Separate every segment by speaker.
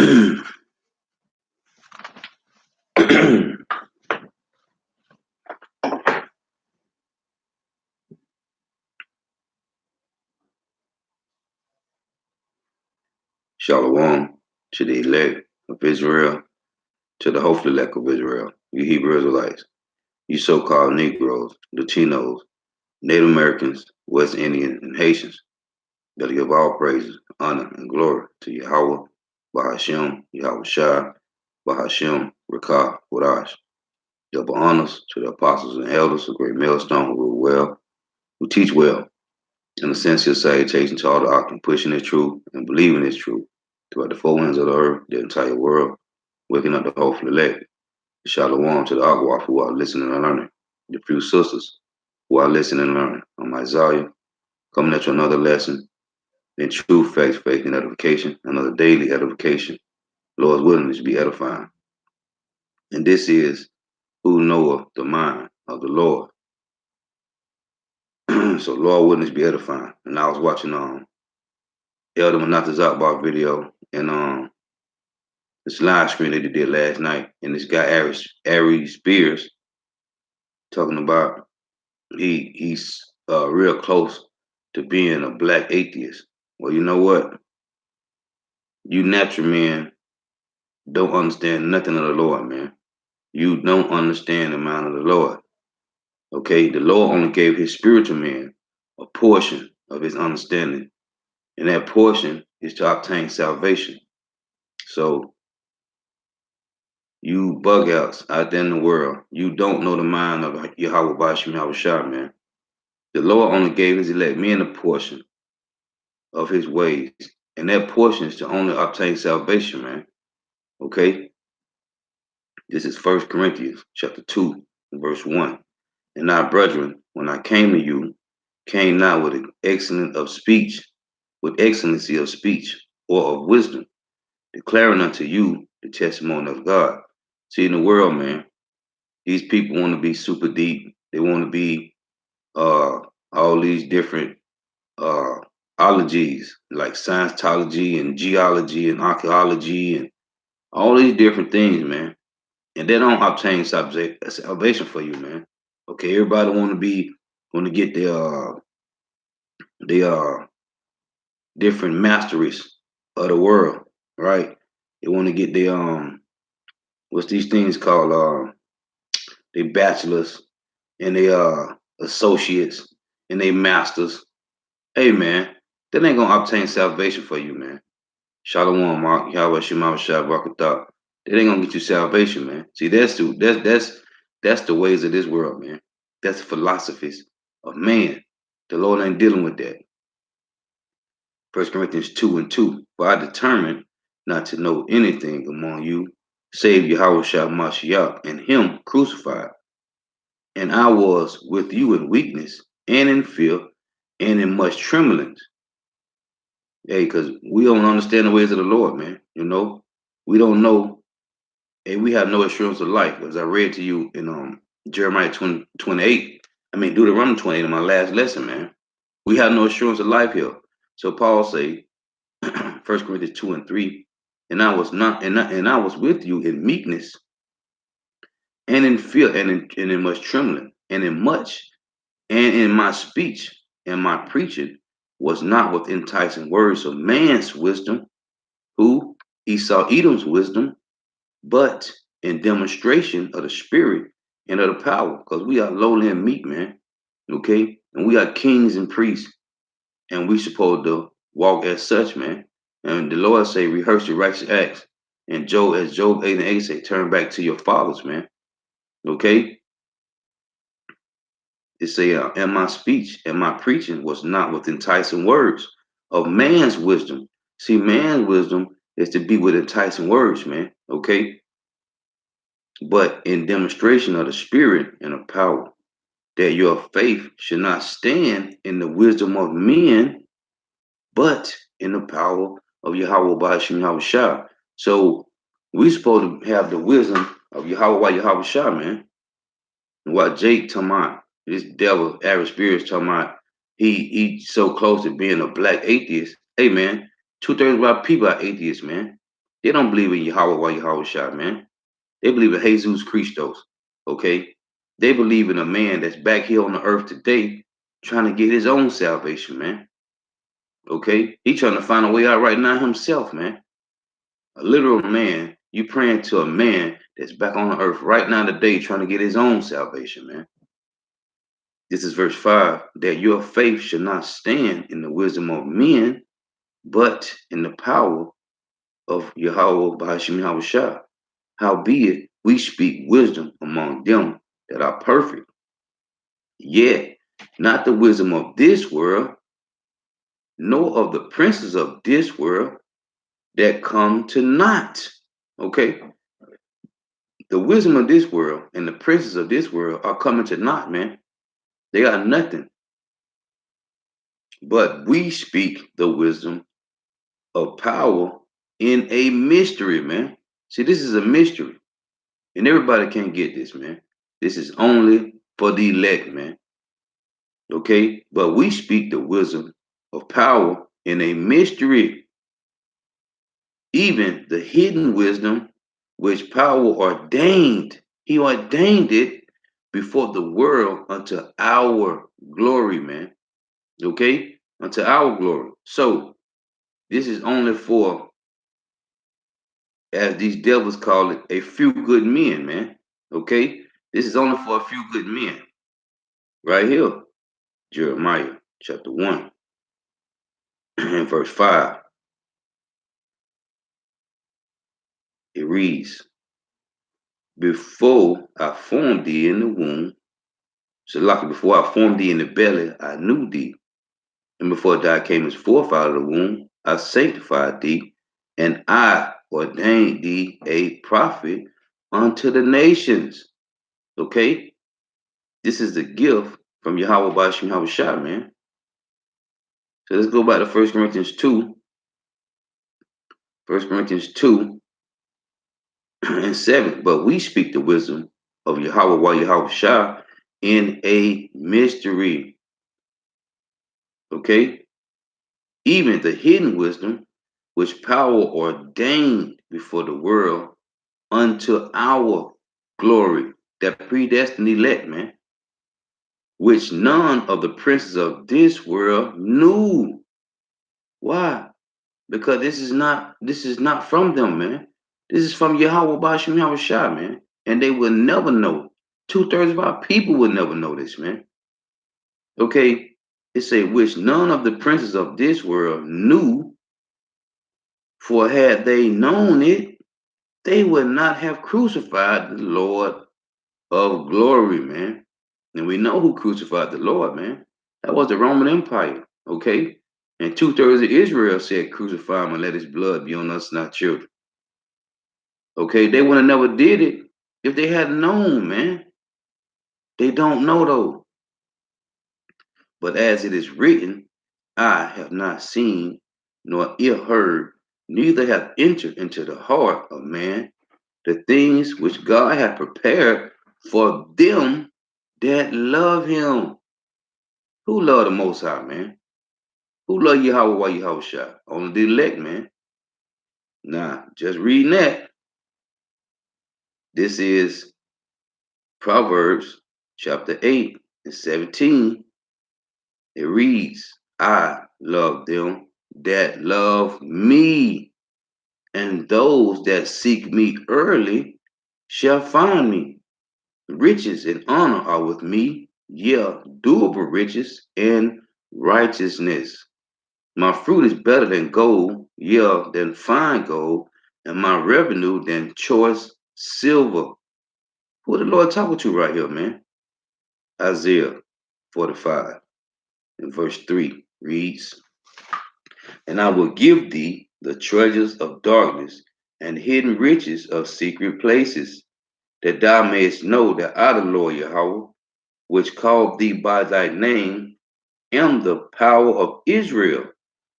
Speaker 1: Shalom to the elect of Israel, to the hopeful elect of Israel, you Hebrew Israelites, you so-called Negroes, Latinos, Native Americans, West Indians, and Haitians. Gotta give all praises, honor, and glory to Yahweh, Bahashem, Yahweh Shai, Bahashem, Rakah, Wadash. Double honors to the apostles and elders, a great millstone who rule well, who teach well. In a sincere salutation to all the octane pushing the truth and believing this truth throughout the four winds of the earth, the entire world, waking up the hopeful elect. Shalom to the Agwaf who are listening and learning, the few sisters who are listening and learning. I'm Isaiah, coming at you another lesson in true faith, and edification, another daily edification. Lord's willingness to be edifying. And this is who knoweth the mind of the Lord. So Lord willingness be edifying. And I was watching Elder Manata's Outbar video and this live screen that they did last night, and this guy Ari Spears talking about he's real close to being a black atheist. Well, you know what? You natural men don't understand nothing of the Lord, man. You don't understand the mind of the Lord. Okay, the Lord only gave his spiritual man a portion of his understanding, and that portion is to obtain salvation. So you bug outs out there in the world, you don't know the mind of Yahweh Bashim Yahweh Shah, man. The Lord only gave his elect men a portion of his ways, and that portion is to only obtain salvation, man. Okay? This is 1 Corinthians chapter 2, verse 1. And now, brethren, when I came to you, came not with excellency of speech or of wisdom, declaring unto you the testimony of God. See, in the world, man, these people want to be super deep. They want to be all these different ologies like Scientology and geology and archaeology and all these different things, man. And they don't obtain salvation for you, man. Okay, everybody want to get the different masteries of the world, right? They want to get the what's these things called? They bachelors and they associates and they masters. Hey, man, that ain't gonna obtain salvation for you, man. Shalom, Mark, Yahweh Shema Shah Barakatah. That ain't gonna get you salvation, man. See, that's the ways of this world, man. That's the philosophies of man. The Lord ain't dealing with that. 1 Corinthians 2 and 2. For I determined not to know anything among you, save Yahweh Shah Mashiach and him crucified. And I was with you in weakness and in fear and in much trembling. Hey, because we don't understand the ways of the Lord, man. You know, we don't know, and we have no assurance of life. As I read to you in Jeremiah 28, Deuteronomy 28 in my last lesson, man. We have no assurance of life here. So Paul say, 1 Corinthians 2 and 3, and I was with you in meekness and in fear and in much trembling and in my speech and my preaching was not with enticing words of man's wisdom, who Esau Edom's wisdom, but in demonstration of the spirit and of the power, because we are lowly and meek, man. Okay, and we are kings and priests, and we supposed to walk as such, man. And the Lord say, rehearse your righteous acts. And Job 8 and 8 say, turn back to your fathers, man. Okay, it say, and my speech and my preaching was not with enticing words of man's wisdom. See, man's wisdom is to be with enticing words, man. Okay, but in demonstration of the spirit and of power, that your faith should not stand in the wisdom of men, but in the power of Yahweh Bashim Yahweh Shah. So we supposed to have the wisdom of Yahweh Yahweh Shah, man. And what Jake talking about, this devil Ari Spears talking about, he's so close to being a black atheist. Hey, man, 2/3 of our people are atheists, man. They don't believe in Yahweh while Yahweh Shah, man. They believe in Jesus Christos. Okay? They believe in a man that's back here on the earth today trying to get his own salvation, man. Okay? He trying to find a way out right now himself, man. A literal man. You praying to a man that's back on the earth right now today trying to get his own salvation, man. This is verse 5, that your faith should not stand in the wisdom of men, but in the power of Yahweh Bahashim Yahweh Shah. Howbeit, we speak wisdom among them that are perfect, yet not the wisdom of this world, nor of the princes of this world that come to naught. Okay? The wisdom of this world and the princes of this world are coming to naught, man. They are nothing. But we speak the wisdom of power in a mystery, man. See, this is a mystery. And everybody can't get this, man. This is only for the elect, man. Okay? But we speak the wisdom of power in a mystery, even the hidden wisdom which power ordained. He ordained it before the world unto our glory, man. Okay? Unto our glory. So, this is only for, as these devils call it, a few good men, man. Okay? This is only for a few good men. Right here, Jeremiah chapter 1 and verse 5. It reads, before I formed thee in the womb, so like before I formed thee in the belly, I knew thee. And before thou camest forth out of the womb, I sanctified thee, and I ordained thee a prophet unto the nations. Okay? This is the gift from Yahweh Bashim Yahweh Shah, man. So let's go back to 1 Corinthians 2. 1 Corinthians 2 and 7. But we speak the wisdom of Yahweh while Yahweh Shah in a mystery. Okay? Even the hidden wisdom which power ordained before the world unto our glory, that predestined elect, man, which none of the princes of this world knew. Why? Because this is not from them, man. This is from Yahweh Bashim Yahweh Shah, man. And they will never know. 2/3 of our people will never know this, man. Okay? It say, which none of the princes of this world knew, for had they known it, they would not have crucified the Lord of glory, man. And we know who crucified the Lord, man. That was the Roman Empire, okay? And 2/3 of Israel said, crucify him and let his blood be on us and our children. Okay, they would have never did it if they had known, man. They don't know though. But as it is written, I have not seen nor ear heard, neither have entered into the heart of man the things which God hath prepared for them that love him. Who love the Most High, man? Who love Yahweh while Yahweh Shah? Only the elect, man. Nah, just reading that. This is Proverbs chapter 8 and 17. It reads, I love them that love me, and those that seek me early shall find me. Riches and honor are with me, yeah, durable riches and righteousness. My fruit is better than gold, yeah, than fine gold, and my revenue than choice silver. Who the Lord talking to right here, man? Isaiah 45 and verse 3 reads, and I will give thee the treasures of darkness and hidden riches of secret places, that thou mayest know that I, the Lord Yahweh, which called thee by thy name, am the power of Israel,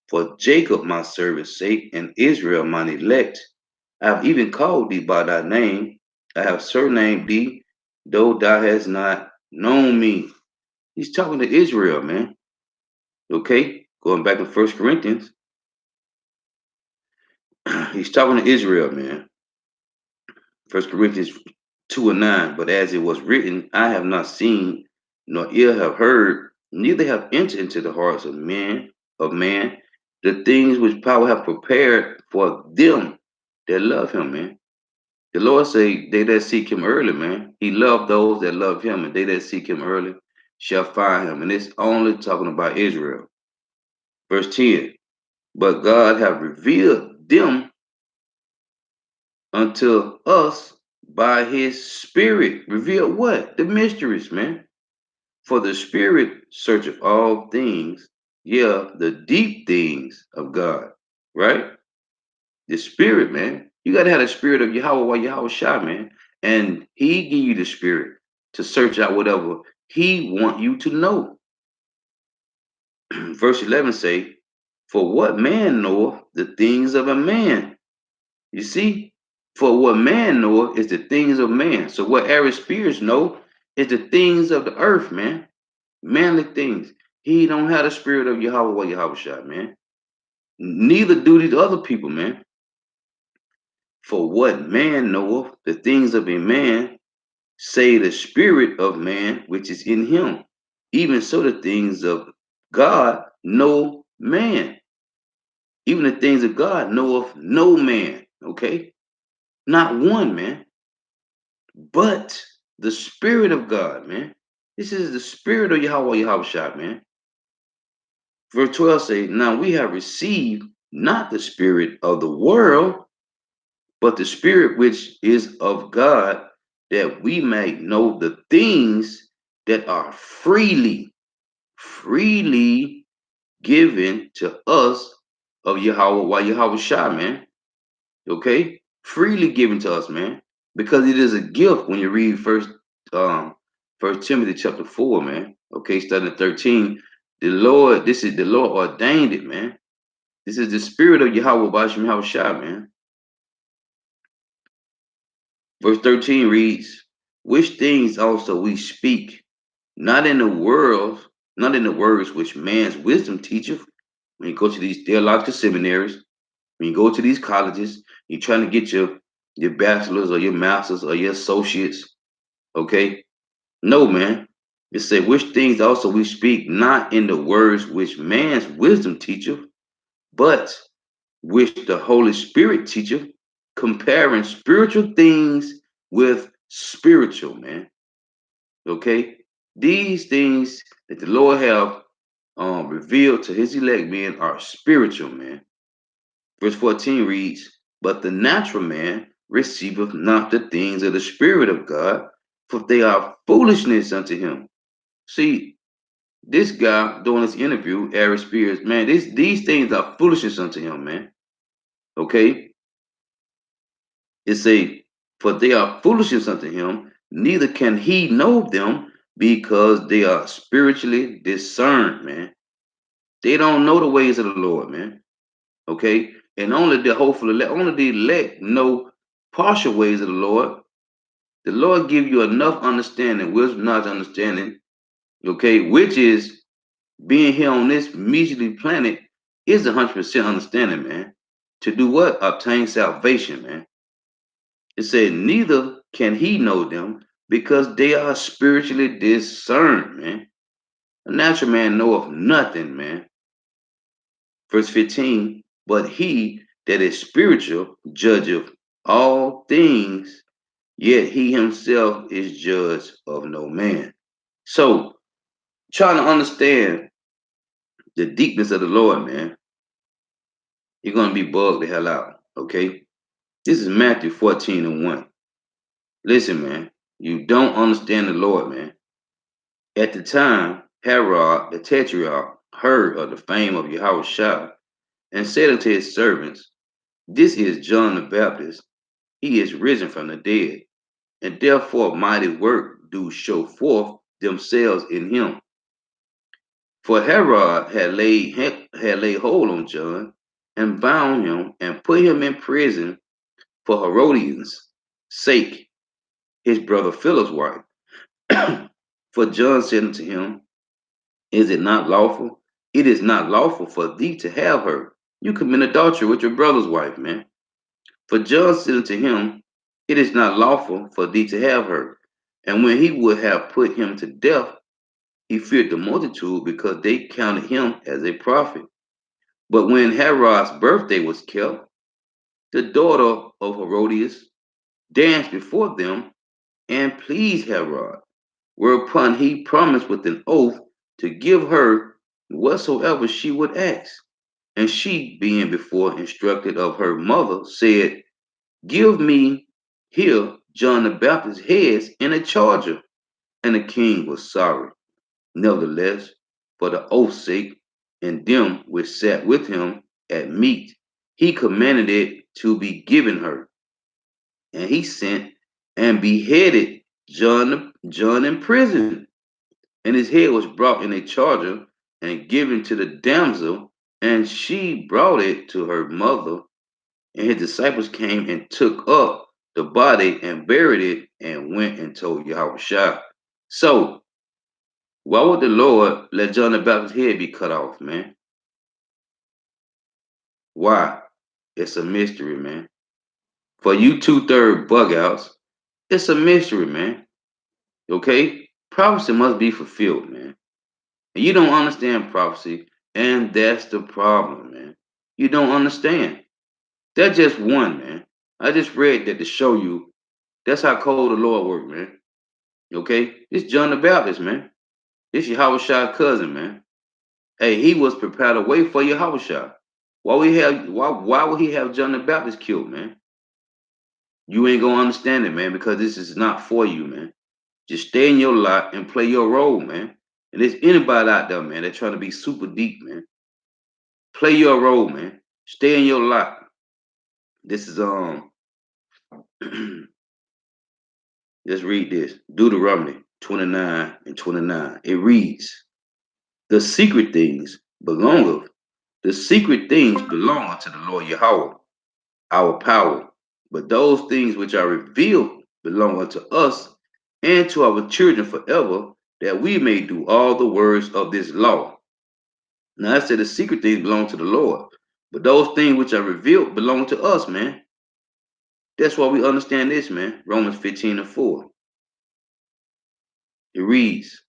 Speaker 1: for Jacob my servant's sake, and Israel mine elect. I have even called thee by thy name. I have surnamed thee, though thou hast not known me. He's talking to Israel, man. Okay? Going back to 1 Corinthians He's talking to Israel, man. First Corinthians 2:9. But as it was written, I have not seen, nor ear have heard, neither have entered into the hearts of man, the things which power have prepared for them that love him, man. The Lord say, they that seek him early, man. He loved those that love him, and they that seek him early shall find him. And it's only talking about Israel. Verse 10. But God have revealed them unto us by his spirit. Revealed what? The mysteries, man. For the spirit searcheth all things, yeah, the deep things of God. Right? The spirit, man. You gotta have the spirit of Yahweh while Yahweh Shai, man. And he give you the spirit to search out whatever he want you to know. Verse 11 say, for what man knoweth the things of a man? You see, for what man knoweth is the things of man. So what Aaron's spirits know is the things of the earth, man. Manly things. He don't have the spirit of Yahweh or Yahweh Shai, man. Neither do these other people, man. For what man knoweth the things of a man, say the spirit of man which is in him. Even so the things of God know man. Even the things of God knoweth no man. Okay? Not one, man. But the Spirit of God, man. This is the Spirit of Yahweh Yahweh Shai, man. Verse 12 say, now we have received not the spirit of the world, but the Spirit which is of God, that we may know the things that are freely given to us of Yahweh Yahweh Shai, man. Okay? Freely given to us, man. Because it is a gift when you read um First Timothy chapter 4, man. Okay, starting at 13. This is the Lord ordained it, man. This is the spirit of Yahweh Bashim Yahweh Shai, man. Verse 13 reads, which things also we speak, not in the world, not in the words which man's wisdom teacheth. When you go to these theological seminaries, when you go to these colleges, you're trying to get your bachelor's or your master's or your associates. Okay? No, man. It said, which things also we speak, not in the words which man's wisdom teacheth, but which the Holy Spirit teacheth, comparing spiritual things with spiritual, man. Okay? These things that the Lord have revealed to his elect men are spiritual, man. Verse 14 reads, but the natural man receiveth not the things of the Spirit of God, for they are foolishness unto him. See, this guy doing this interview, Ari Spears, man, these things are foolishness unto him, man. Okay? It say, for they are foolishness unto him, neither can he know them because they are spiritually discerned, man. They don't know the ways of the Lord, man. Okay? And only the elect know partial ways of the Lord. The Lord give you enough understanding, wisdom, knowledge, understanding, okay, which is being here on this measly planet is 100% understanding, man. To do what? Obtain salvation, man. It said, neither can he know them because they are spiritually discerned, man. A natural man knoweth nothing, man. Verse 15, but he that is spiritual judgeth all things, yet he himself is judged of no man. So, trying to understand the deepness of the Lord, man, you're going to be bugged the hell out, okay? This is Matthew 14:1. Listen, man, you don't understand the Lord, man. At the time, Herod the Tetrarch heard of the fame of Yahweh Shai and said unto his servants, this is John the Baptist. He is risen from the dead, and therefore mighty work do show forth themselves in him. For Herod had laid hold on John and bound him and put him in prison for Herodians' sake, his brother Philip's wife. For John said unto him, is it not lawful? It is not lawful for thee to have her. You commit adultery with your brother's wife, man. For John said unto him, It is not lawful for thee to have her. And when he would have put him to death, he feared the multitude because they counted him as a prophet. But when Herod's birthday was kept, the daughter of Herodias danced before them and pleased Herod, whereupon he promised with an oath to give her whatsoever she would ask. And she, being before instructed of her mother, said, Give me here John the Baptist's heads in a charger. And the king was sorry. Nevertheless, for the oath's sake, and them which sat with him at meat, he commanded it to be given her. And he sent and beheaded John in prison. And his head was brought in a charger and given to the damsel, and she brought it to her mother. And his disciples came and took up the body and buried it and went and told Yahushua. So, why would the Lord let John the Baptist's head be cut off, man? Why? It's a mystery, man. For you two-third bug outs, it's a mystery, man. Okay? Prophecy must be fulfilled, man. And you don't understand prophecy, and that's the problem, man. You don't understand. That's just one, man. I just read that to show you that's how cold the Lord worked, man. Okay? It's John the Baptist, man. This Yahushua's cousin, man. Hey, he was prepared a way for Yahushua. Why would he have John the Baptist killed, man? You ain't gonna understand it, man, because this is not for you, man. Just stay in your lot and play your role, man. And there's anybody out there, man, that's trying to be super deep, man. Play your role, man. Stay in your lot. This is let's read this. Deuteronomy 29 and 29. It reads, The secret things belongeth. The secret things belong unto the Lord Yahweh, our power. But those things which are revealed belong unto us and to our children forever, that we may do all the words of this law. Now I said the secret things belong to the Lord, but those things which are revealed belong to us, man. That's why we understand this, man. Romans 15 and 4. It reads,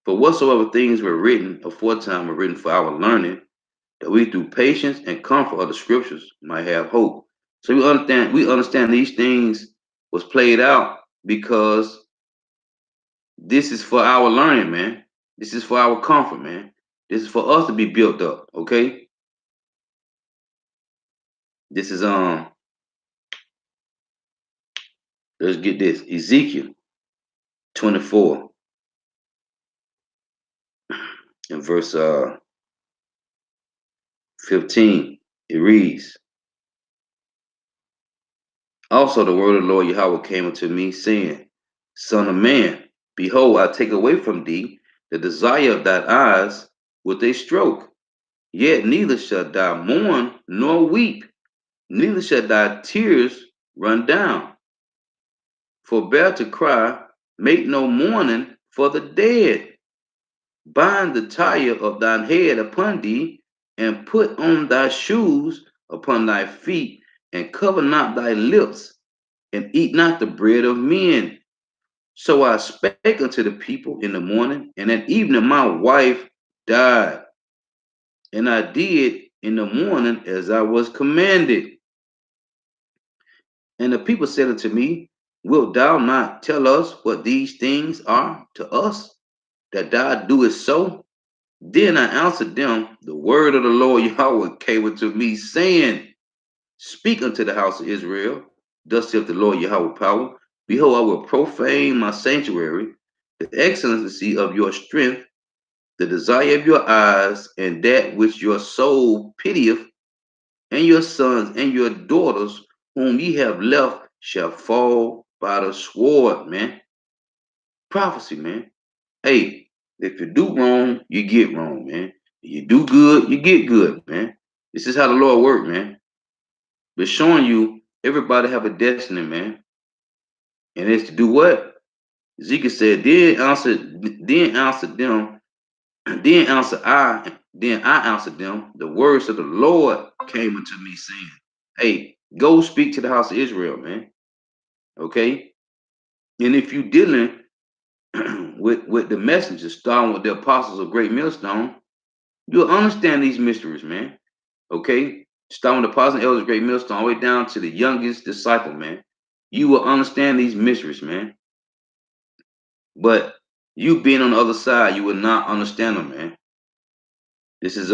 Speaker 1: For whatsoever things were written aforetime were written for our learning, that we through patience and comfort of the scriptures might have hope. So we understand these things was played out because this is for our learning, man. This is for our comfort, man. This is for us to be built up, okay? This is let's get this. Ezekiel 24 and verse 15. It reads, Also the word of the Lord Yahweh came unto me, saying, Son of man, behold, I take away from thee the desire of thine eyes with a stroke. Yet neither shall thou mourn nor weep, neither shall thy tears run down. Forbear to cry, make no mourning for the dead. Bind the tire of thine head upon thee, and put on thy shoes upon thy feet, and cover not thy lips, and eat not the bread of men. So I spake unto the people in the morning, and at evening my wife died. And I did in the morning as I was commanded. And the people said unto me, Wilt thou not tell us what these things are to us, that thou doest so? Then I answered them, The word of the Lord Yahweh came unto me, saying, Speak unto the house of Israel, thus saith the Lord Yahweh power. Behold, I will profane my sanctuary, the excellency of your strength, the desire of your eyes, and that which your soul pitieth, and your sons and your daughters, whom ye have left, shall fall by the sword, man. Prophecy, man. Hey, if you do wrong, you get wrong, man. If you do good, you get good, man. This is how the Lord works, man. But showing you everybody have a destiny, man. And it's to do what? Ezekiel said, then I answered them, the words of the Lord came unto me, saying, Hey, Go speak to the house of Israel, man. Okay? And if you dealing with the messengers, starting with the apostles of Great Millstone, you'll understand these mysteries, man. Okay? Starting with the apostles and elders of Great Millstone, all the way down to the youngest disciple, man. You will understand these mysteries, man. But you being on the other side, you will not understand them, man. This is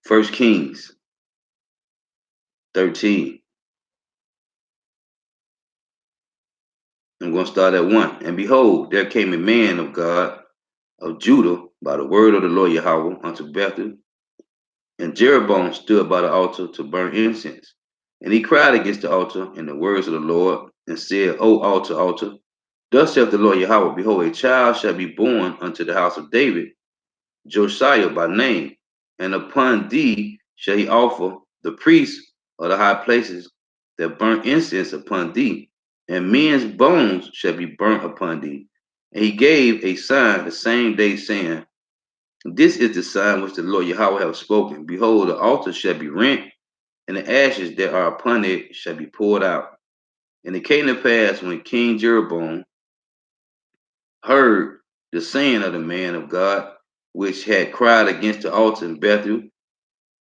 Speaker 1: First Kings 13. I'm going to start at 1. And behold, there came a man of God of Judah by the word of the Lord Yahweh unto Bethel. And Jeroboam stood by the altar to burn incense. And he cried against the altar in the words of the Lord, and said, O altar, altar, thus saith the Lord Yahweh, behold, a child shall be born unto the house of David, Josiah by name, and upon thee shall he offer the priests of the high places that burn incense upon thee, and men's bones shall be burnt upon thee. And he gave a sign the same day, saying, This is the sign which the Lord Yahweh hath spoken. Behold, the altar shall be rent, and the ashes that are upon it shall be poured out. And it came to pass when King Jeroboam heard the saying of the man of God, which had cried against the altar in Bethel,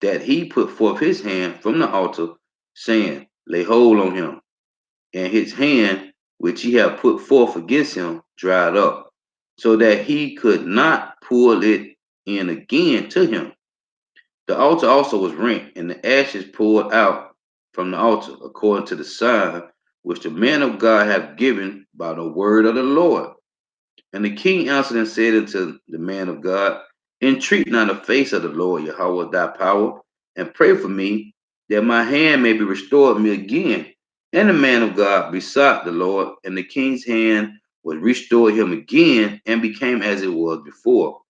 Speaker 1: that he put forth his hand from the altar, saying, Lay hold on him. And his hand, which he had put forth against him, dried up, so that he could not pull it in again to him. The altar also was rent, and the ashes poured out from the altar, according to the sign which the man of God hath given by the word of the Lord. And the king answered and said unto the man of God, Entreat not the face of the Lord Yahweh thy power, and pray for me, that my hand may be restored me again. And the man of God besought the Lord, and the king's hand was restored him again, and became as it was before.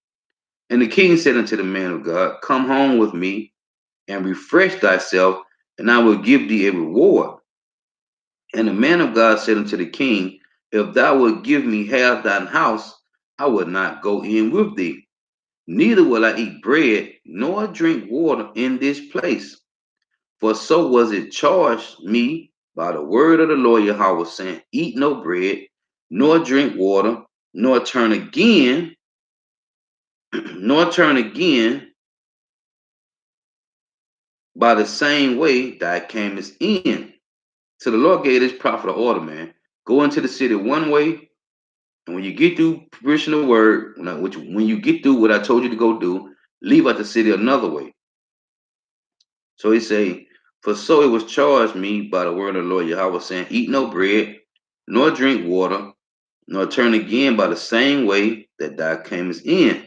Speaker 1: And the king said unto the man of God, Come home with me, and refresh thyself, and I will give thee a reward. And the man of God said unto the king, If thou wilt give me half thine house, I will not go in with thee. Neither will I eat bread nor drink water in this place. For so was it charged me by the word of the Lord Yahweh, saying, Eat no bread, nor drink water, nor turn again, nor turn again by the same way thou camest in. So the Lord gave this prophet an order, man. Go into the city one way, and when you get through preaching the word, when you get through what I told you to go do, leave out the city another way. So he say, For so it was charged me by the word of the Lord Yahweh, saying, Eat no bread, nor drink water, nor turn again by the same way that thou camest in,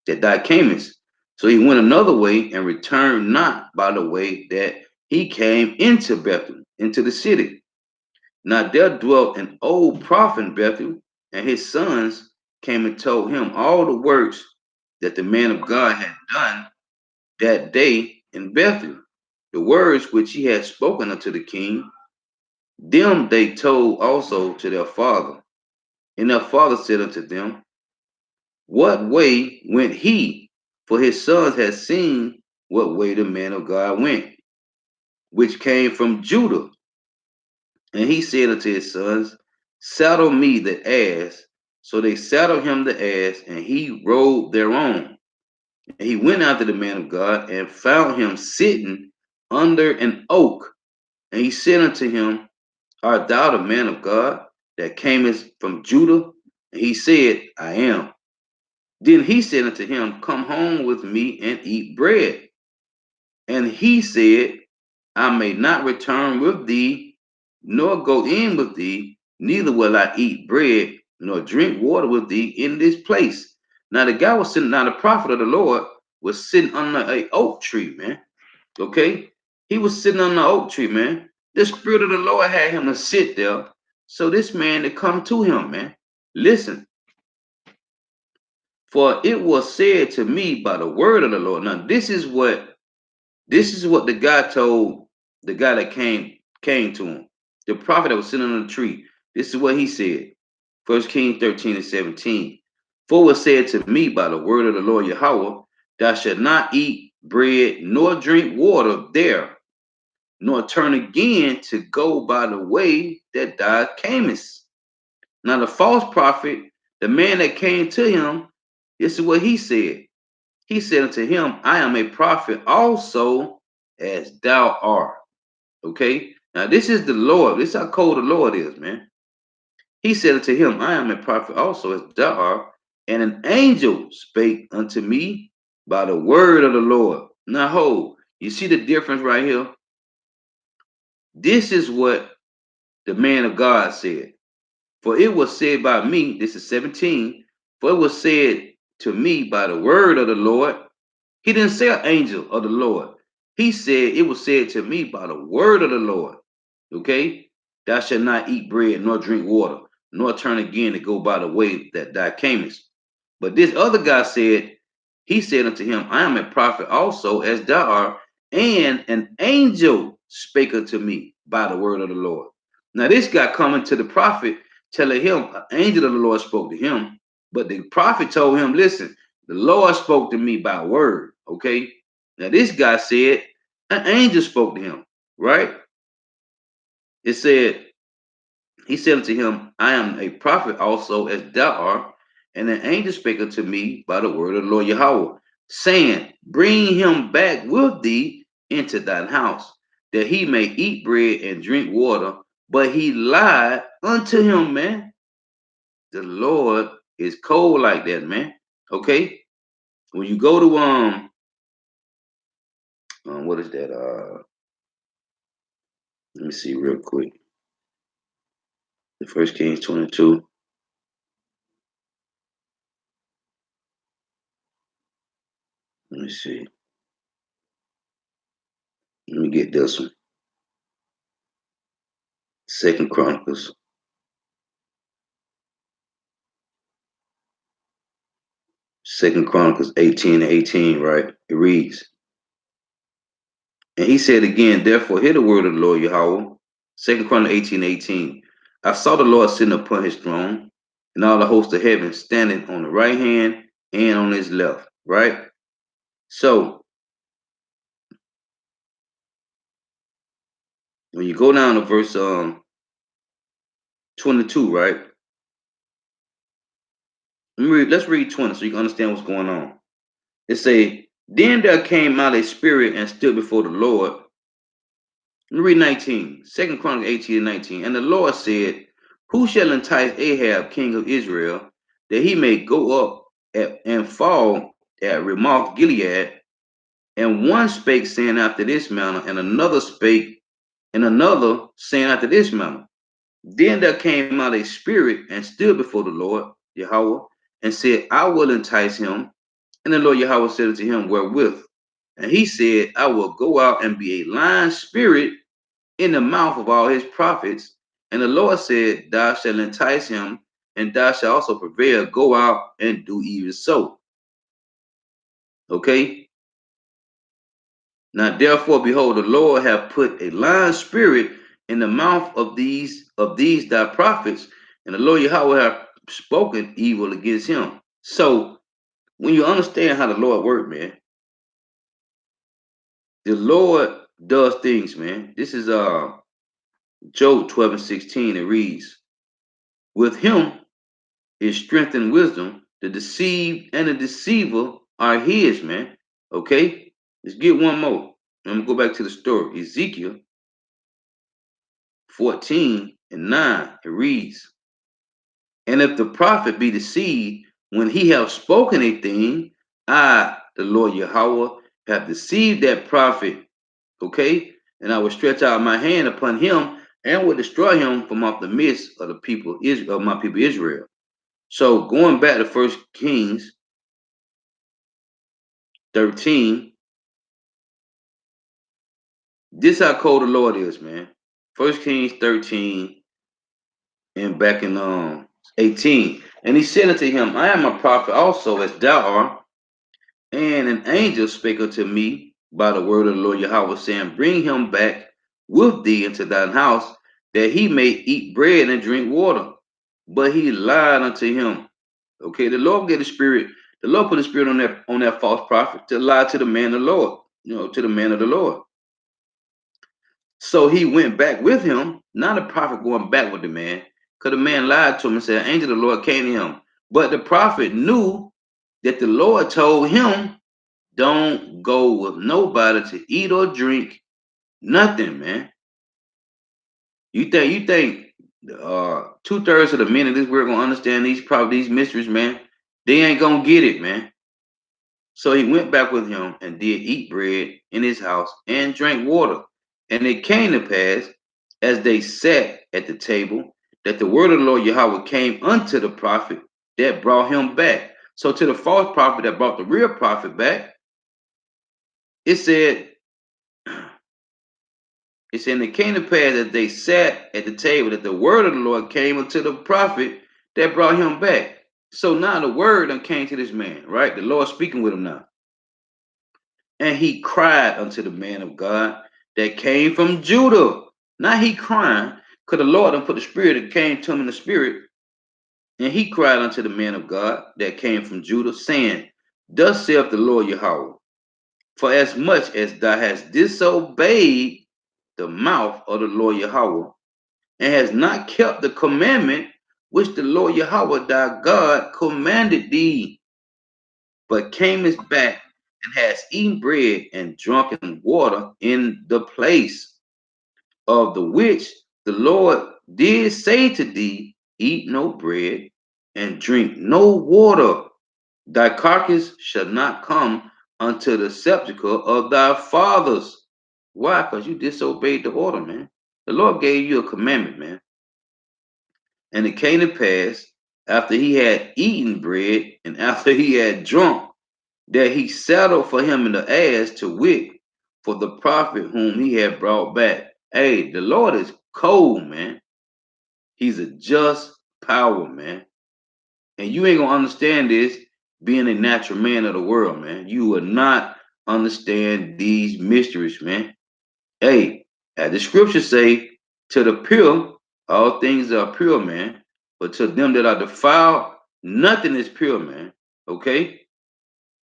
Speaker 1: that thou camest. So he went another way and returned not by the way that he came into Bethel, into the city. Now there dwelt an old prophet in Bethel, and his sons came and told him all the works that the man of God had done that day in Bethel. The words which he had spoken unto the king, them they told also to their father. And their father said unto them, What way went he? For his sons had seen what way the man of God went, which came from Judah. And he said unto his sons, Saddle me the ass. So they saddled him the ass, and he rode thereon. And he went after the man of God, and found him sitting under an oak. And he said unto him, Art thou the man of God that camest from Judah? And he said, I am. Then he said unto him, Come home with me and eat bread. And he said, I may not return with thee, nor go in with thee, neither will I eat bread, nor drink water with thee in this place. Now the guy was sitting, now the prophet of the Lord was sitting under a oak tree, man. Okay? He was sitting on the oak tree, man. The spirit of the Lord had him to sit there. So this man to come to him, man. Listen, for it was said to me by the word of the Lord. Now this is what the guy told the guy that came to him. The prophet that was sitting on the tree. This is what he said. 1 Kings 13 and 17. For it was said to me by the word of the Lord Yahweh, Thou shalt not eat bread nor drink water there nor turn again to go by the way that thou camest. Now the false prophet, the man that came to him, this is what he said. He said unto him, I am a prophet also as thou art. Okay? Now this is the Lord. This is how cold the Lord is, man. He said unto him, I am a prophet also as thou art, and an angel spake unto me by the word of the Lord. Now hold, you see the difference right here? This is what the man of God said. For it was said by me, this is 17, for it was said to me by the word of the Lord. He didn't say an angel of the Lord. He said it was said to me by the word of the Lord. Okay? Thou shalt not eat bread nor drink water, nor turn again to go by the way that thou camest. But this other guy said, he said unto him, I am a prophet also as thou art, and an angel spake unto me by the word of the Lord. Now this guy coming to the prophet, telling him an angel of the Lord spoke to him, but the prophet told him, listen, the Lord spoke to me by word. Okay. Now this guy said an angel spoke to him, right? It said, he said unto him, I am a prophet also as thou art, and an angel spake unto me by the word of the Lord Yahweh, saying, bring him back with thee into thine house, that he may eat bread and drink water. But he lied unto him, man. The Lord is cold like that, man. Okay? When you go to what is that? Let me see real quick. The First Kings 22. Let me see. Let me get this one. Second Chronicles. Second Chronicles 18:18, right? It reads, and he said again, therefore hear the word of the Lord Yahweh. Second Chronicles 18:18. I saw the Lord sitting upon his throne, and all the hosts of heaven standing on the right hand and on his left, right? So when you go down to verse 22, right? Let's read 20 so you can understand what's going on. It say, then there came out a spirit and stood before the Lord. Let me read 19. Second Chronicles 18:19. And the Lord said, who shall entice Ahab, king of Israel, that he may go up and fall at Ramoth Gilead? And one spake, saying after this manner, and another spake, and another saying after this manner. Then there came out a spirit and stood before the Lord Yahweh, and said, I will entice him. And the Lord Yahweh said unto him, wherewith? And he said, I will go out and be a lying spirit in the mouth of all his prophets. And the Lord said, thou shalt entice him, and thou shalt also prevail. Go out and do even so. Okay? Now therefore, behold, the Lord hath put a lying spirit in the mouth of these thy prophets, and the Lord Yahweh hath spoken evil against him. So when you understand how the Lord worked, man, the Lord does things, man. This is Job 12:16. It reads, with him is strength and wisdom. The deceived and the deceiver are his, man. Okay? Let's get one more. I'm gonna go back to the story. Ezekiel 14:9. It reads, and if the prophet be deceived, when he have spoken a thing, I, the Lord Yahweh, have deceived that prophet. Okay? And I will stretch out my hand upon him and will destroy him from off the midst of the people of my people Israel. So going back to First Kings 13, this how cold the Lord is, man. First Kings 13 and back in 18. And he said unto him, I am a prophet also as thou art, and an angel spake unto me by the word of the Lord Yahweh, saying, bring him back with thee into thine house, that he may eat bread and drink water. But he lied unto him. Okay, the Lord gave the spirit, the Lord put the spirit on that false prophet to lie to the man of the Lord, to the man of the Lord. So he went back with him, not a prophet going back with the man, because the man lied to him and said, angel of the Lord came to him. But the prophet knew that the Lord told him, don't go with nobody to eat or drink, nothing, man. You think 2/3 of the men of this world gonna understand these mysteries, man? They ain't gonna get it, man. So he went back with him and did eat bread in his house and drank water. And it came to pass, as they sat at the table, that the word of the Lord Yahweh came unto the prophet that brought him back. So to the false prophet that brought the real prophet back, it said, and it came to pass that they sat at the table that the word of the Lord came unto the prophet that brought him back. So now the word done came to this man, right? The Lord speaking with him now. And he cried unto the man of God that came from Judah. Now he crying, because the Lord done put the spirit that came to him in the spirit. And he cried unto the man of God that came from Judah, saying, thus saith the Lord Yahweh, for as much as thou hast disobeyed the mouth of the Lord Yahweh, and has not kept the commandment which the Lord Yahweh thy God commanded thee, but camest back and hast eaten bread and drunken water in the place of the which the Lord did say to thee, eat no bread and drink no water. Thy carcass shall not come unto the sepulchre of thy fathers. Why? Because you disobeyed the order, man. The Lord gave you a commandment, man. And it came to pass, after he had eaten bread and after he had drunk, that he settled for him in the ass, to wit, for the prophet whom he had brought back. Hey, the Lord is cold, man. He's a just power, man. And you ain't gonna understand this being a natural man of the world, man. You will not understand these mysteries, man. Hey, as the scriptures say, to the pure, all things are pure, man. But to them that are defiled, nothing is pure, man. Okay?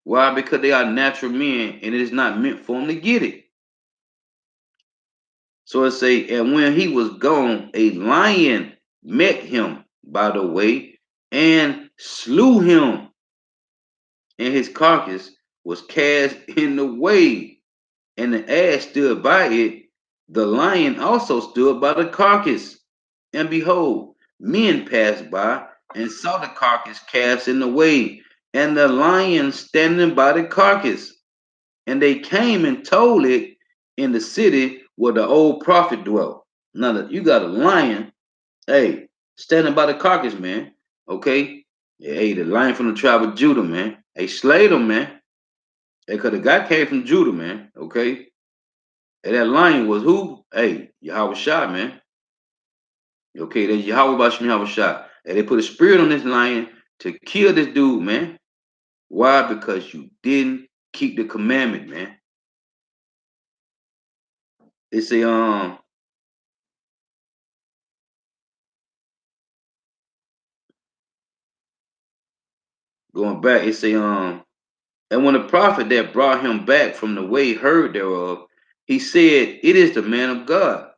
Speaker 1: Why? Because they are natural men and it is not meant for them to get it. So it say, and when he was gone, a lion met him by the way and slew him, and his carcass was cast in the way, and the ass stood by it. The lion also stood by the carcass. And behold, men passed by and saw the carcass cast in the way, and the lion standing by the carcass. And they came and told it in the city where the old prophet dwelt. Now that you got a lion, hey, standing by the carcass, man. Okay, hey, the lion from the tribe of Judah, man. Hey, slayed him, man. Hey, cause the guy came from Judah, man. Okay, and that lion was who? Hey, Yahweh shot, man. Okay, that's Yahweh Bashim Yahweh shot. And they put a spirit on this lion to kill this dude, man. Why? Because you didn't keep the commandment, man. It's a going back. It's a and when the prophet that brought him back from the way heard thereof, he said, it is the man of God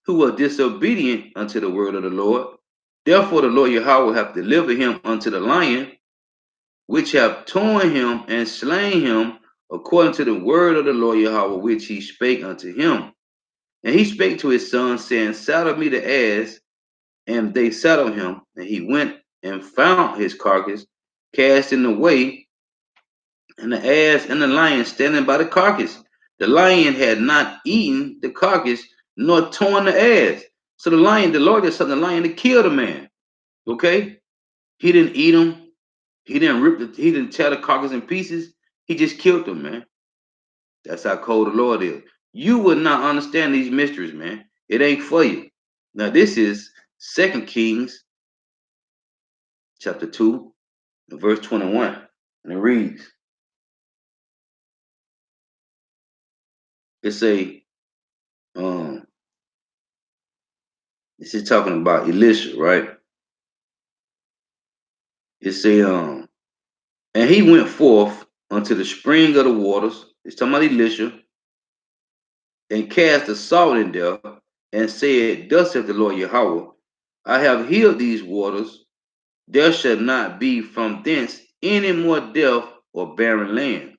Speaker 1: who was disobedient unto the word of the Lord. Therefore the Lord Yahweh hath delivered him unto the lion, which have torn him and slain him according to the word of the Lord Yahweh, which he spake unto him. And he spake to his son, saying, saddle me the ass. And they saddled him, and he went and found his carcass cast in the way, and the ass and the lion standing by the carcass. The lion had not eaten the carcass, nor torn the ass. So the Lord just sent the lion to kill the man. Okay? He didn't eat him. He didn't tear the carcass in pieces. He just killed him, man. That's how cold the Lord is. You would not understand these mysteries, man. It ain't for you. Now this is 2 Kings chapter 2, verse 21. And it reads, it say, um, this is talking about Elisha, right? It say, and he went forth unto the spring of the waters. It's talking about Elisha. and cast the salt in there, and said, Thus saith the Lord Yahweh, I have healed these waters, there shall not be from thence any more death or barren land.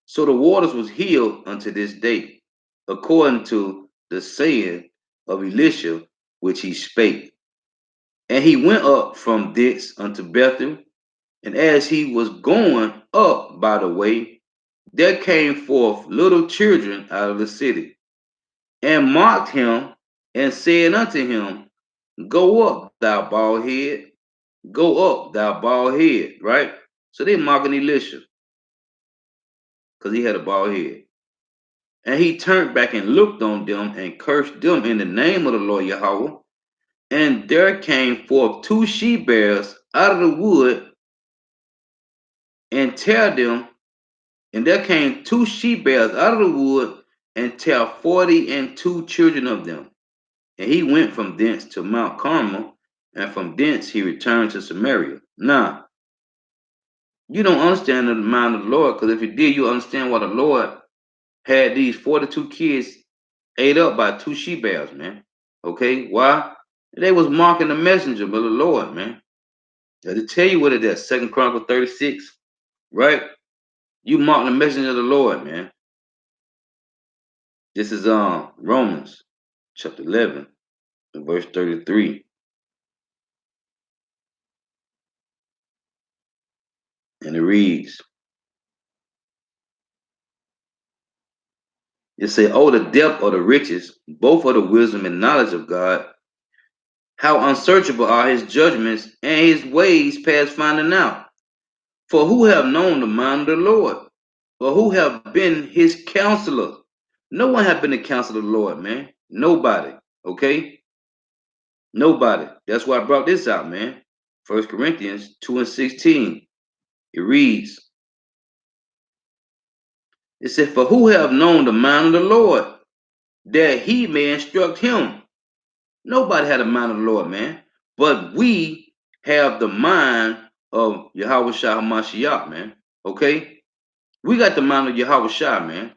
Speaker 1: So the waters was healed unto this day, according to the saying of Elisha, which he spake. And he went up from thence unto Bethel, and as he was going up by the way, there came forth little children out of the city, and mocked him, and said unto him, Go up, thou bald head, go up, thou bald head, right? So they mocking Elisha, because he had a bald head. And he turned back and looked on them, and cursed them in the name of the Lord Yahweh. And there came forth two she bears out of the wood, and tear them. And there came two she bears out of the wood, and tear 42 children of them. And he went from thence to Mount Carmel, and from thence he returned to Samaria. Now, you don't understand the mind of the Lord, because if you did, you understand why the Lord had these 42 kids ate up by two she bears, man. Okay, why? They was mocking the messenger of the Lord, man. Now, to tell you what it is, 2 Chronicles 36, right? You mock the messenger of the Lord, man. This is Romans chapter 11 and verse 33. And it reads, it say, Oh, the depth of the riches, both of the wisdom and knowledge of God, how unsearchable are his judgments and his ways past finding out. For who have known the mind of the Lord? Or who have been his counselor? No one have been the counselor of the Lord, man. Nobody. Okay? Nobody. That's why I brought this out, man. 1 Corinthians 2 and 16. It reads, it said, For who have known the mind of the Lord, that he may instruct him? Nobody had the mind of the Lord, man. But we have the mind of Yahweh Shah HaMashiach, man. Okay? We got the mind of Yahweh Shah, man.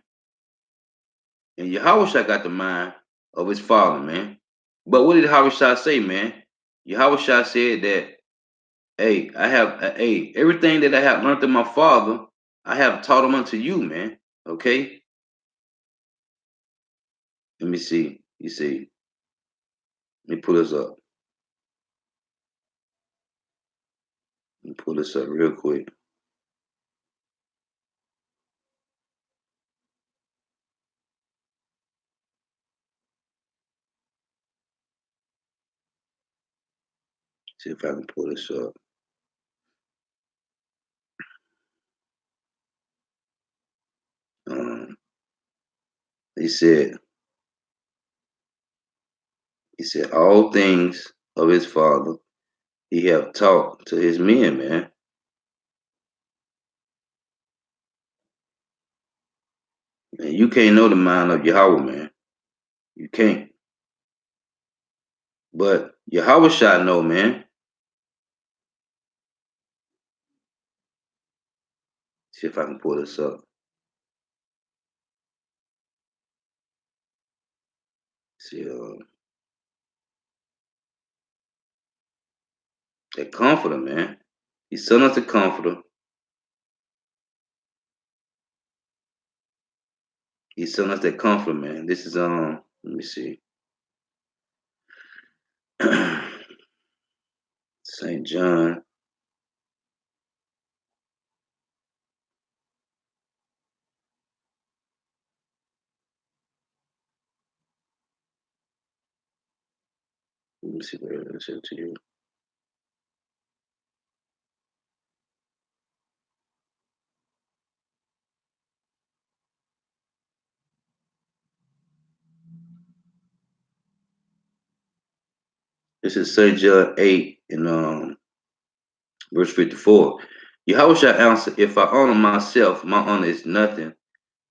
Speaker 1: And Yahweh Shah got the mind of his father, man. But what did Yahweh Shah say, man? Yahweh Shah said that, hey, everything that I have learned of my father, I have taught him unto you, man. Okay? Let me see. You see. Let me pull this up. Let me pull this up real quick. See if I can pull this up. He said, all things of his father he have taught to his men, man. And you can't know the mind of Yahweh, man. You can't. But Yahweh shall know, man. See if I can pull this up. See, that comforter, man. He sent us the comforter. He sent us that comforter, man. This is let me see. St. John. Let me see where it said to you. This is St. John 8 and verse 54. Yahweh shall answer, if I honor myself, my honor is nothing.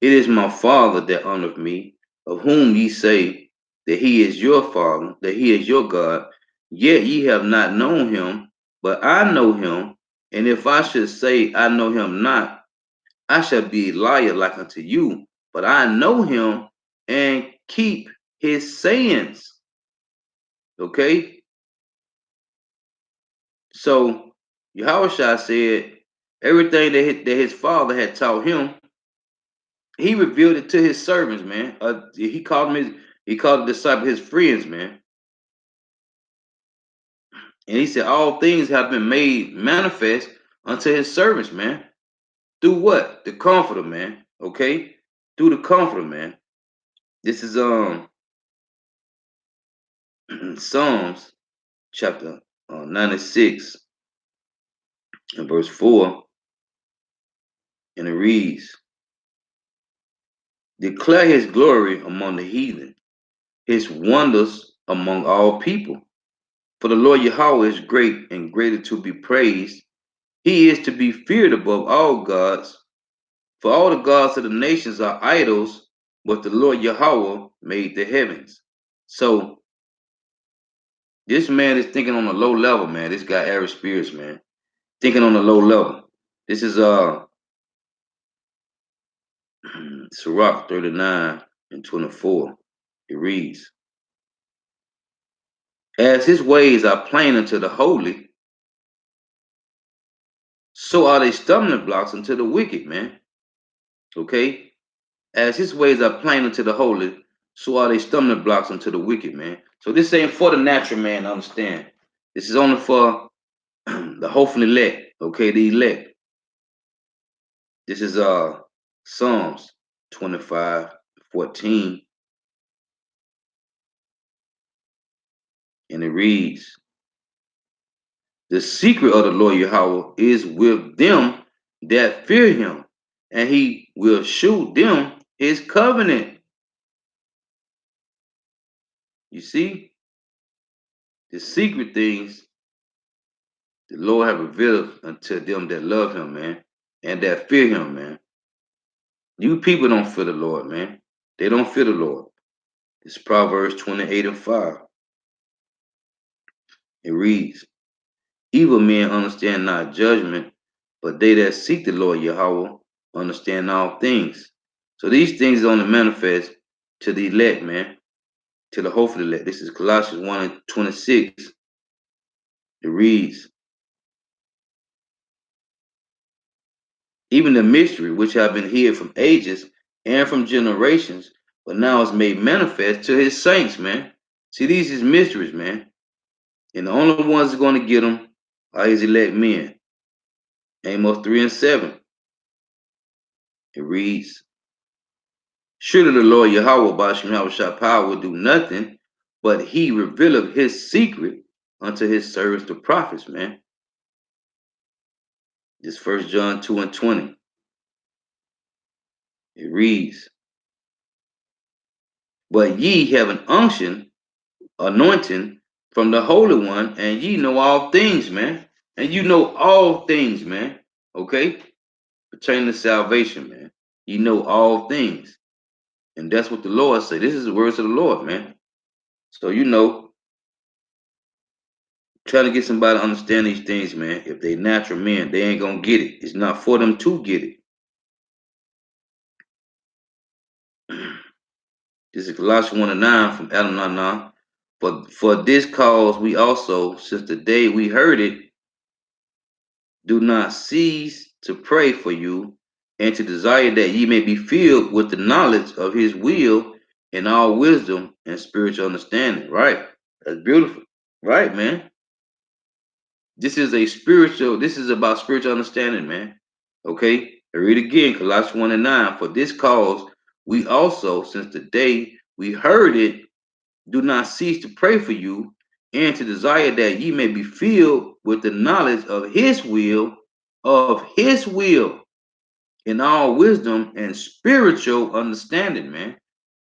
Speaker 1: It is my Father that honoreth me, of whom ye say that he is your Father, that he is your God. Yet ye have not known him, but I know him. And if I should say I know him not, I shall be a liar like unto you. But I know him and keep his sayings. Okay? So Yahushua said everything that his father had taught him, he revealed it to his servants, man. He called the disciples his friends, man. And he said all things have been made manifest unto his servants, man. Through what? The comforter, man. Okay? Through the comforter, man. This is Psalms chapter 96 and verse 4, and it reads, declare his glory among the heathen, his wonders among all people. For the Lord Yahweh is great and greater to be praised. He is to be feared above all gods. For all the gods of the nations are idols, but the Lord Yahweh made the heavens. So this man is thinking on a low level, man. This guy Aries Spears, man. Thinking on a low level. This is Sirach 39 and 24. It reads, as his ways are plain unto the holy, so are they stumbling blocks unto the wicked, man. Okay? As his ways are plain unto the holy, so are they stumbling blocks unto the wicked, man. So this ain't for the natural man to understand. This is only for the hopefully elect, okay, the elect. This is Psalms 25:14, and it reads, the secret of the Lord Yahweh is with them that fear him, and he will shew them his covenant. You see, the secret things the Lord have revealed unto them that love him, man, and that fear him, man. You people don't fear the Lord, man. They don't fear the Lord. It's Proverbs 28:5. It reads, evil men understand not judgment, but they that seek the Lord Yahweh understand all things. So these things only manifest to the elect, man, to the hopeful elect. This is Colossians 1:26. It reads, even the mystery which have been hid from ages and from generations, but now is made manifest to his saints, man. See, these is mysteries, man. And the only ones that are going to get them are his elect men. Amos 3:7. It reads, surely the Lord Yahweh by Shem power will do nothing, but he revealeth his secret unto his servants the prophets, man. This 1 John 2:20. It reads, but ye have an unction, anointing from the Holy One, and ye know all things, man. And you know all things, man. Okay? Pertaining to salvation, man. You know all things. And that's what the Lord said. This is the words of the Lord, man. So trying to get somebody to understand these things, man. If they natural men, they ain't gonna get it. It's not for them to get it. This is Colossians 1:9 from Adonai. For this cause we also, since the day we heard it, do not cease to pray for you and to desire that ye may be filled with the knowledge of his will and all wisdom and spiritual understanding. Right? That's beautiful. Right, man? This is about spiritual understanding, man. Okay? I read again, Colossians 1:9. For this cause we also, since the day we heard it, do not cease to pray for you and to desire that ye may be filled with the knowledge of his will, in all wisdom and spiritual understanding, man.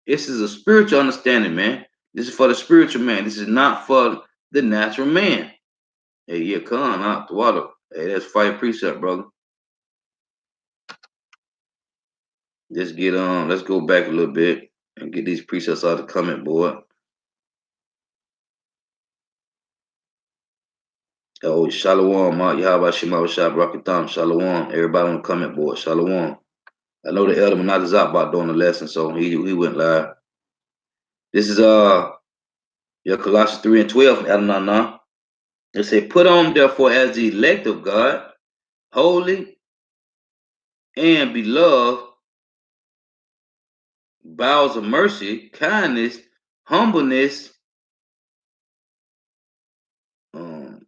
Speaker 1: This is a spiritual understanding, man. This is for the spiritual man. This is not for the natural man. Hey, yeah, come on out the water. Hey, that's fire precept, brother. Let's go back a little bit and get these precepts out of the comment board. Oh, Shalom, Yahweh Shema Shah Brakatham, Shalom. Everybody on the comment board, Shalom. I know the elder Menatazak about doing the lesson, so he went live. This is your Colossians 3 and 12. Adonai. It say, put on therefore as the elect of God, holy and beloved, bowels of mercy, kindness, humbleness, um,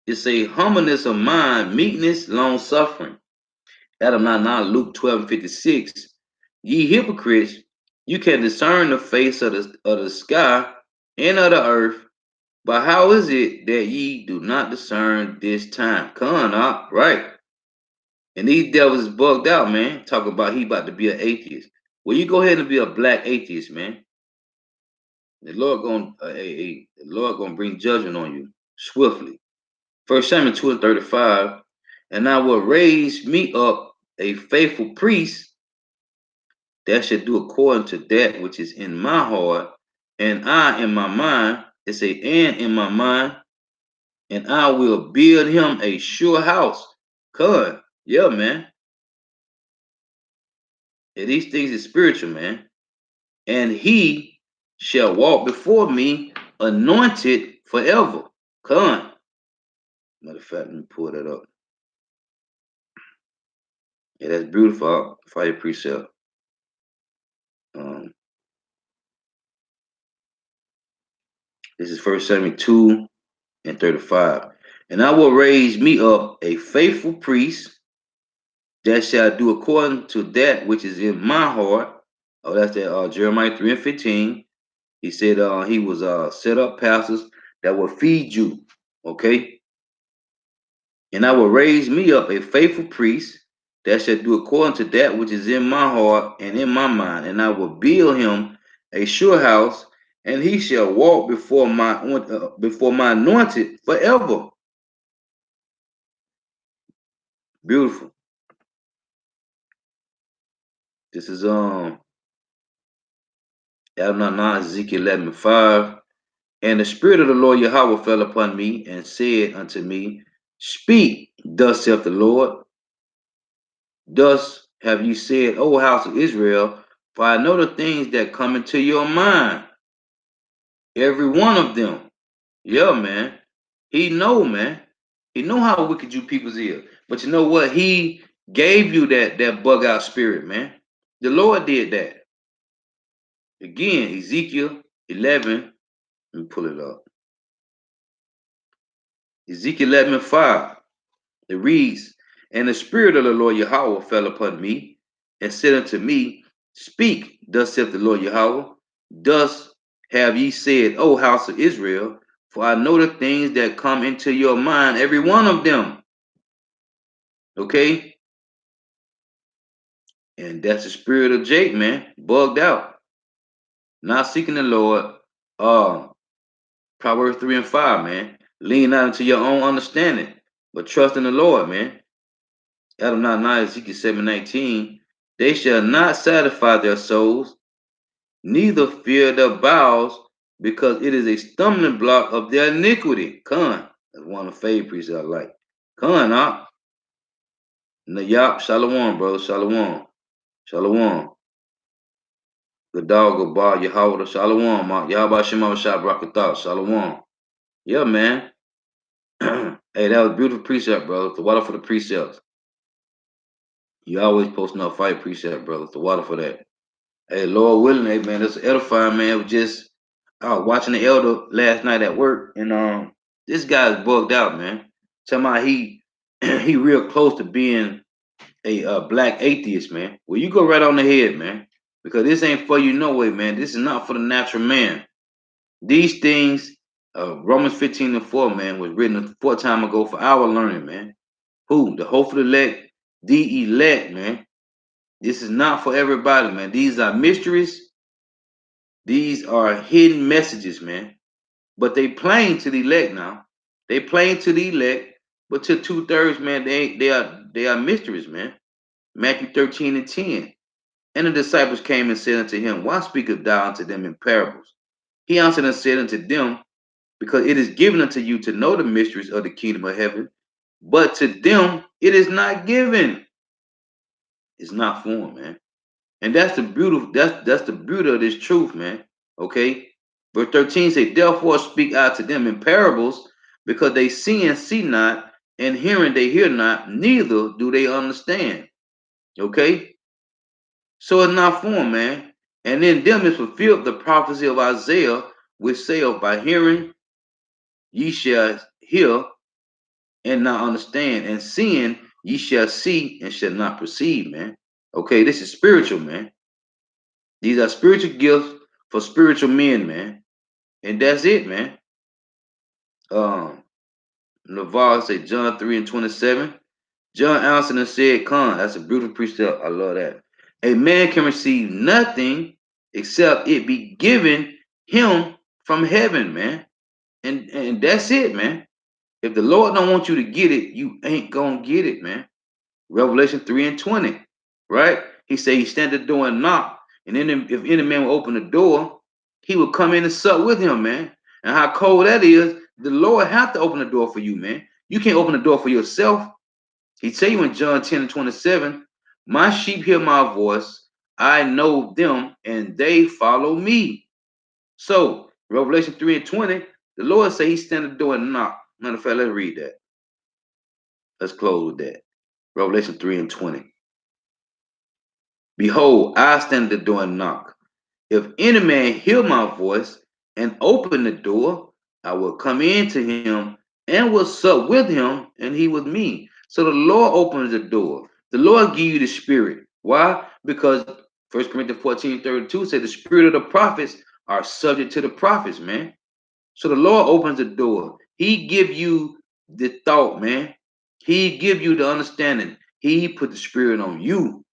Speaker 1: it's a humbleness of mind, meekness, long suffering. Adam 9, Luke 12:56. Ye hypocrites, you can discern the face of the sky and of the earth, but how is it that ye do not discern this time? Come on, right? And these devils is bugged out, man. Talk about he about to be an atheist. Well, you go ahead and be a black atheist, man. The Lord gonna bring judgment on you swiftly. First Samuel 2 and 35. And I will raise me up a faithful priest that shall do according to that which is in my heart, and I in my mind. It say, and in my mind, and I will build him a sure house. Cuz, yeah, man. And these things is spiritual, man. And he shall walk before me anointed forever. Come. Matter of fact, let me pull that up. Yeah, that's beautiful. Fire precept. Um, this is First Samuel 2 and 35. And I will raise me up a faithful priest that shall do according to that which is in my heart. Oh, that's that Jeremiah 3 and 15. He said he was set up pastors that will feed you. Okay. And I will raise me up a faithful priest that shall do according to that which is in my heart and in my mind. And I will build him a sure house, and he shall walk before my anointed forever. Beautiful. This is Adonai Ezekiel 11:5. And the Spirit of the Lord Yahweh fell upon me and said unto me, speak, thus saith the Lord. Thus have you said, O house of Israel, for I know the things that come into your mind, every one of them. Yeah, man. He know, man. He know how wicked you peoples is. But you know what? He gave you that bug out spirit, man. The Lord did that. Again, Ezekiel 11. Let me pull it up. Ezekiel 11:5. It reads, and the Spirit of the Lord Yahweh fell upon me and said unto me, speak, thus saith the Lord Yahweh. Thus have ye said, O house of Israel, for I know the things that come into your mind, every one of them. Okay? And that's the spirit of Jake, man, bugged out, not seeking the Lord. Proverbs 3 and 5, man. Lean not into your own understanding, but trust in the Lord, man. Adonai, Ezekiel 7:19. They shall not satisfy their souls, neither fear their bowels, because it is a stumbling block of their iniquity. Khan, that's one of the favorite priests I like. Khan, Nayap, Shalom, bro. Shalom. Shalom. The dog of Bar Yahweh, Shalom, Yahweh Shema Shah Brakatah, Shalom. Yeah, man. Hey, that was a beautiful precept, brother. The water for the precepts. You always posting up fight precept, brother. The water for that. Hey, Lord willing, hey man, that's edifying, man. It was just I was watching the elder last night at work, and this guy's bugged out, man. Somehow he he real close to being a black atheist, man. Well, you go right on the head, man, because this ain't for you no way, man. This is not for the natural man. These things, Romans 15 and 4, man, was written a short time ago for our learning, man. Who? The hopeful elect, the elect, man. This is not for everybody, man. These are mysteries. These are hidden messages, man. But they plain to the elect now. They plain to the elect, but to 2/3, man, they are mysteries, man. Matthew 13 and 10. And the disciples came and said unto him, why speakest thou unto them in parables? He answered and said unto them, because it is given unto you to know the mysteries of the kingdom of heaven, but to them it is not given. It's not for them, man. And that's the beauty. That's the beauty of this truth, man. Okay. Verse 13 say, therefore speak out to them in parables, because they see and see not, and hearing they hear not, neither do they understand. Okay. So it's not for them, man. And in them is fulfilled the prophecy of Isaiah, which saith, by hearing ye shall hear and not understand, and seeing ye shall see and shall not perceive, man. Okay, this is spiritual, man. These are spiritual gifts for spiritual men, man. And that's it, man. Um, Navarre said John 3 and 27. John answered and said, come, that's a beautiful precept. I love that. A man can receive nothing except it be given him from heaven, man. And that's it, man. If the Lord don't want you to get it, you ain't gonna get it, man. Revelation 3 and 20, right? He said he stand at the door and knock. And then if any man will open the door, he will come in and sup with him, man. And how cold that is, the Lord have to open the door for you, man. You can't open the door for yourself. He tell you in John 10 and 27, my sheep hear my voice, I know them, and they follow me. So, Revelation 3 and 20, the Lord say he stand at the door and knock. Matter of fact, let's read that. Let's close with that. Revelation 3 and 20. Behold, I stand at the door and knock. If any man hear my voice and open the door, I will come in to him and will sup with him and he with me. So the Lord opens the door. The Lord give you the spirit. Why? Because 1 Corinthians 14:32 said the spirit of the prophets are subject to the prophets, man. So the Lord opens the door. He give you the thought, man. He give you the understanding. He put the spirit on you.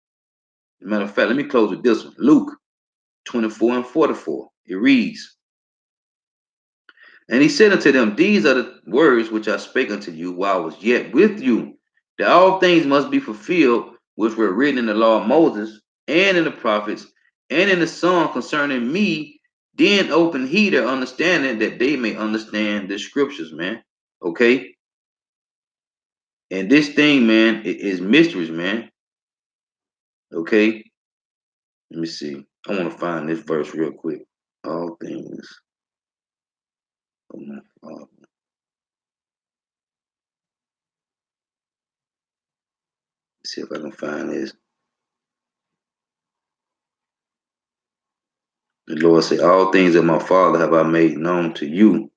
Speaker 1: Matter of fact, let me close with this one. Luke 24 and 44. It reads, and he said unto them, these are the words which I spake unto you while I was yet with you, that all things must be fulfilled which were written in the law of Moses and in the prophets and in the song concerning me. Then open he their understanding that they may understand the scriptures, man. Okay. And this thing, man, is mysteries, man. Okay. Let me see. I want to find this verse real quick. All things. Oh my Father. See if I can find this. The Lord said, all things of my Father have I made known to you.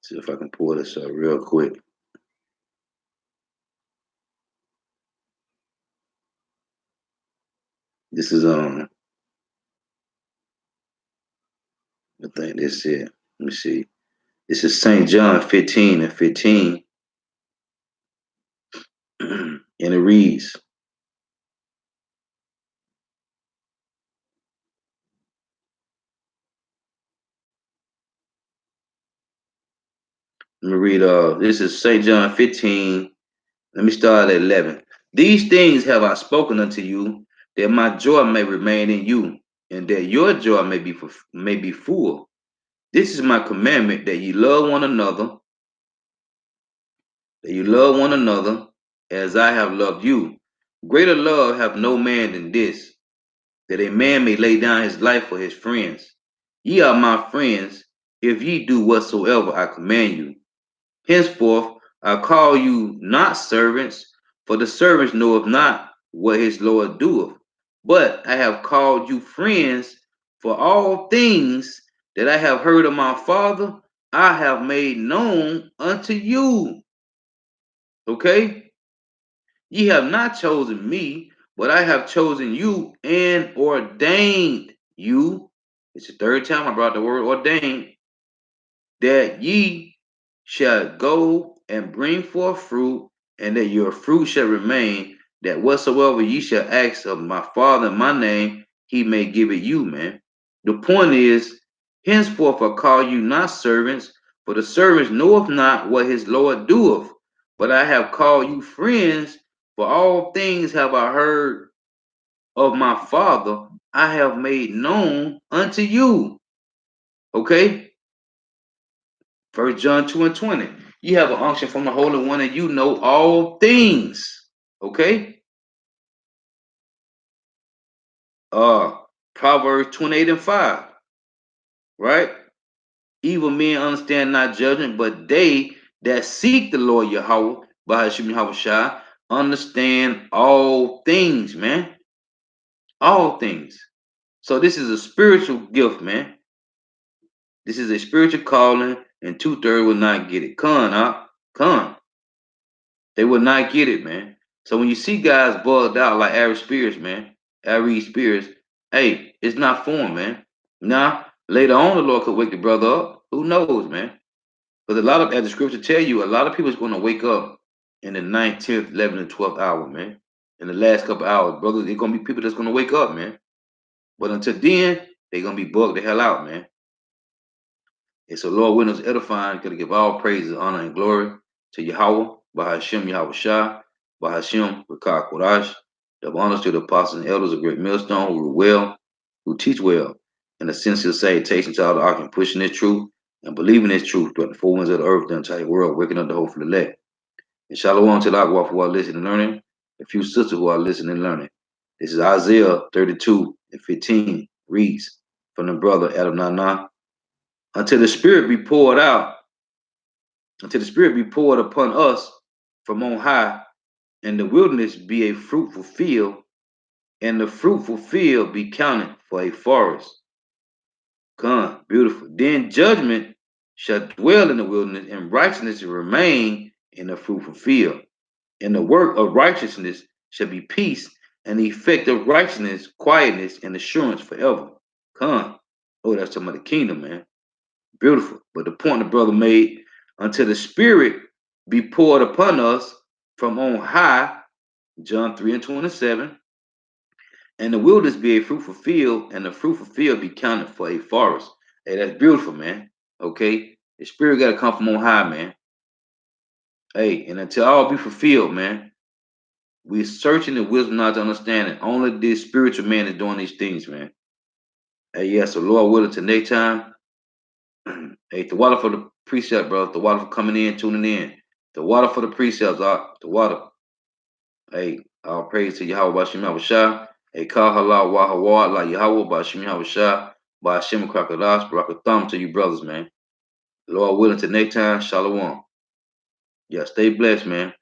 Speaker 1: See if I can pull this up real quick. This is I think this is it. Let me see. This is St. John 15 and 15. And it reads, let me read this is St. John 15. Let me start at 11. These things have I spoken unto you, that my joy may remain in you, and that your joy may be full. This is my commandment, that ye love one another, as I have loved you. Greater love have no man than this, that a man may lay down his life for his friends. Ye are my friends, if ye do whatsoever I command you. Henceforth I call you not servants, for the servant knoweth not what his Lord doeth. But I have called you friends, for all things that I have heard of my Father, I have made known unto you. Okay? Ye have not chosen me, but I have chosen you and ordained you. It's the third time I brought the word ordained, that ye shall go and bring forth fruit, and that your fruit shall remain, that whatsoever ye shall ask of my Father in my name, he may give it you, man. The point is, henceforth I call you not servants, for the servant knoweth not what his Lord doeth, but I have called you friends, for all things have I heard of my Father, I have made known unto you. Okay? 1 John 2 and 20. You have an unction from the Holy One, and you know all things. Okay? Uh Proverbs 28 and 5, right? Evil men understand not judgment, but they that seek the Lord Yahweh, by Hashem Yahweh Shai, understand all things, man. All things. So this is a spiritual gift, man. This is a spiritual calling, and two-thirds will not get it. Con. They will not get it, man. So when you see guys bugged out like Ari Spears, man, Ari Spears, hey, it's not for him, man. Now, later on, the Lord could wake the brother up. Who knows, man? But a lot of, as the scripture tell you, a lot of people is going to wake up in the 9th, 10th, 11th, and 12th hour, man. In the last couple hours, brothers, there's going to be people that's going to wake up, man. But until then, they're going to be bugged the hell out, man. And so, Lord, when it's edifying, going to give all praises, honor, and glory to Yahweh, by Hashem, Yahweh Shah, by Hashem, Rakah Kodash. Give honors to the apostles and elders of Great Millstone who rule well, who teach well, and a sincere salutation to all the ark pushing this truth and believing this truth throughout the four winds of the earth, the entire world, waking up the hope for the elect. And shalom to the Akwaf who are listening and learning, a few sisters who are listening and learning. This is Isaiah 32 and 15 reads from the brother Adam Nana. Until the Spirit be poured out, until the Spirit be poured upon us from on high, and the wilderness be a fruitful field, and the fruitful field be counted for a forest. Come, beautiful. Then judgment shall dwell in the wilderness, and righteousness remain in the fruitful field. And the work of righteousness shall be peace, and the effect of righteousness, quietness, and assurance forever. Come. Oh, that's talking about the kingdom, man. Beautiful. But the point the brother made, until the Spirit be poured upon us from on high, John 3 and 27, and the wilderness be a fruitful field, and the fruitful field be counted for a forest. Hey, that's beautiful, man. Okay? The Spirit got to come from on high, man. Hey, and until all be fulfilled, man, we're searching the wisdom, not to understanding. Only this spiritual man is doing these things, man. Hey, yeah, so Lord willing, to next time. Hey, the water for the precept, bro. The water for coming in, tuning in. The water for the precepts, the water. Hey, all praise to Yahweh Bashim Yahweh Shah. Hey, Kal Halal Wahawad, like Yahweh Bashim Yahweh Shah. Bashim Krakadas, Barakatham to you brothers, man. Lord willing, to next time, Shalom. Yeah, stay blessed, man.